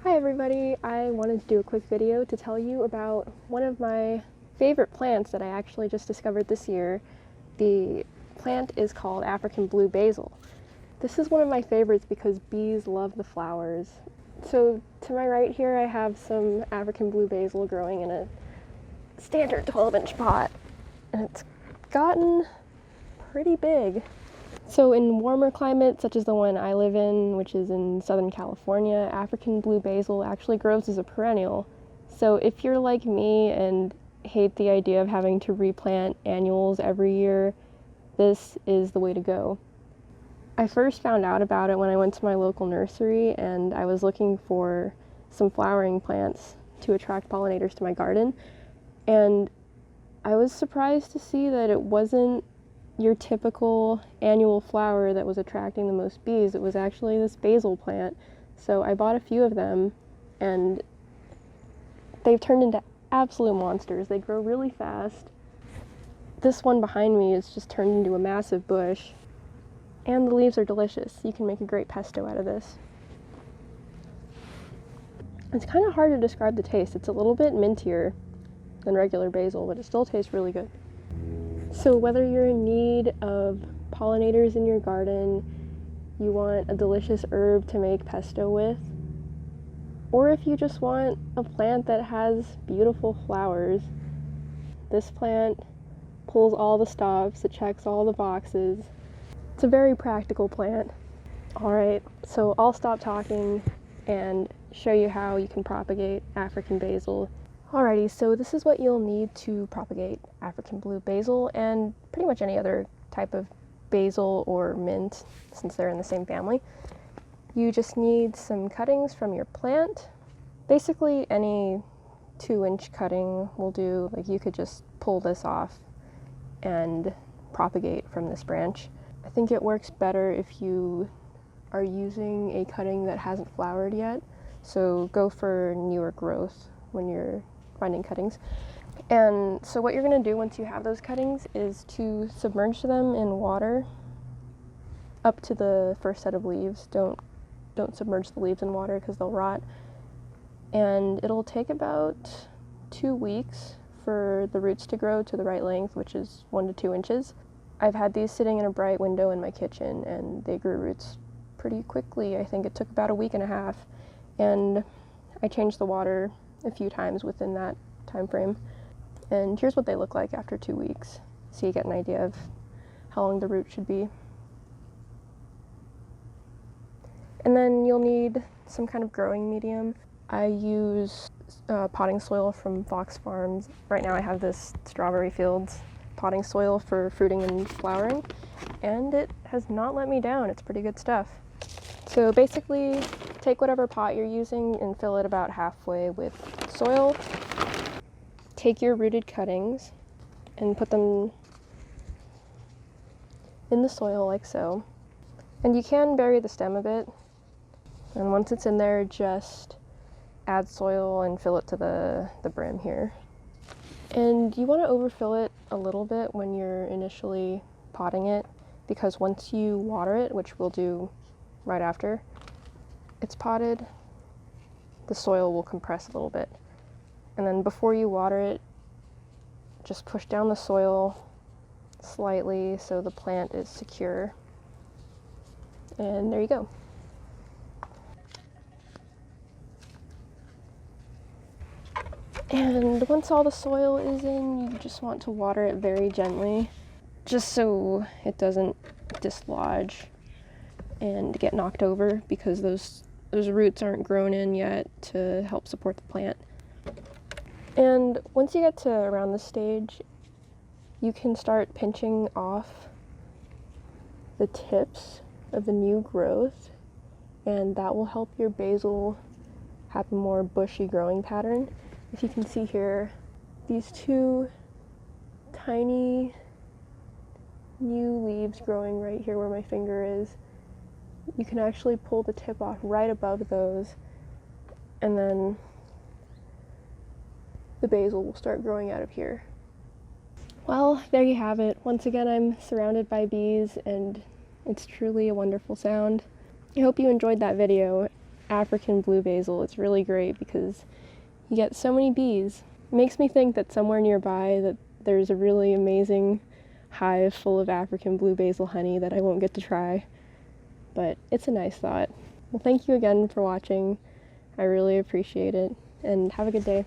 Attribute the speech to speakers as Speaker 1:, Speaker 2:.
Speaker 1: Hi everybody, I wanted to do a quick video to tell you about one of my favorite plants that I actually just discovered this year. The plant is called African blue basil. This is one of my favorites because bees love the flowers. So to my right here I have some African blue basil growing in a standard 12-inch pot, and it's gotten pretty big. So in warmer climates, such as the one I live in, which is in Southern California, African blue basil actually grows as a perennial. So if you're like me and hate the idea of having to replant annuals every year, this is the way to go. I first found out about it when I went to my local nursery and I was looking for some flowering plants to attract pollinators to my garden. And I was surprised to see that it wasn't your typical annual flower that was attracting the most bees. It was actually this basil plant. So I bought a few of them and they've turned into absolute monsters. They grow really fast. This one behind me is just turned into a massive bush, and the leaves are delicious. You can make a great pesto out of this. It's kind of hard to describe the taste. It's a little bit mintier than regular basil, but it still tastes really good. So whether you're in need of pollinators in your garden, you want a delicious herb to make pesto with, or if you just want a plant that has beautiful flowers, this plant pulls all the stops, it checks all the boxes. It's a very practical plant. Alright, so I'll stop talking and show you how you can propagate African basil. Alrighty, so this is what you'll need to propagate African blue basil and pretty much any other type of basil or mint, since they're in the same family. You just need some cuttings from your plant. Basically any 2-inch cutting will do. Like, you could just pull this off and propagate from this branch. I think it works better if you are using a cutting that hasn't flowered yet, so go for newer growth when you're finding cuttings. And so what you're going to do once you have those cuttings is to submerge them in water up to the first set of leaves. Don't submerge the leaves in water because they'll rot. And it'll take about 2 weeks for the roots to grow to the right length, which is 1 to 2 inches. I've had these sitting in a bright window in my kitchen and they grew roots pretty quickly. I think it took about 1.5 weeks, and I changed the water a few times within that time frame. And here's what they look like after 2 weeks, so you get an idea of how long the root should be. And then you'll need some kind of growing medium. I use potting soil from Fox Farms. Right now I have this Strawberry Fields potting soil for fruiting and flowering, and it has not let me down. It's pretty good stuff. So basically, take whatever pot you're using and fill it about halfway with soil. Take your rooted cuttings and put them in the soil like so. And you can bury the stem a bit. And once it's in there, just add soil and fill it to the brim here. And you want to overfill it a little bit when you're initially potting it, because once you water it, which we'll do right after it's potted, the soil will compress a little bit. And then before you water it, just push down the soil slightly so the plant is secure. And there you go. And once all the soil is in, you just want to water it very gently, just so it doesn't dislodge and get knocked over, because those roots aren't grown in yet to help support the plant. And once you get to around this stage, you can start pinching off the tips of the new growth, and that will help your basil have a more bushy growing pattern. If you can see here, these 2 tiny new leaves growing right here where my finger is, you can actually pull the tip off right above those, and then the basil will start growing out of here. Well, there you have it. Once again, I'm surrounded by bees, and it's truly a wonderful sound. I hope you enjoyed that video. African blue basil, it's really great because you get so many bees. It makes me think that somewhere nearby that there's a really amazing hive full of African blue basil honey that I won't get to try, but it's a nice thought. Well, thank you again for watching. I really appreciate it, and have a good day.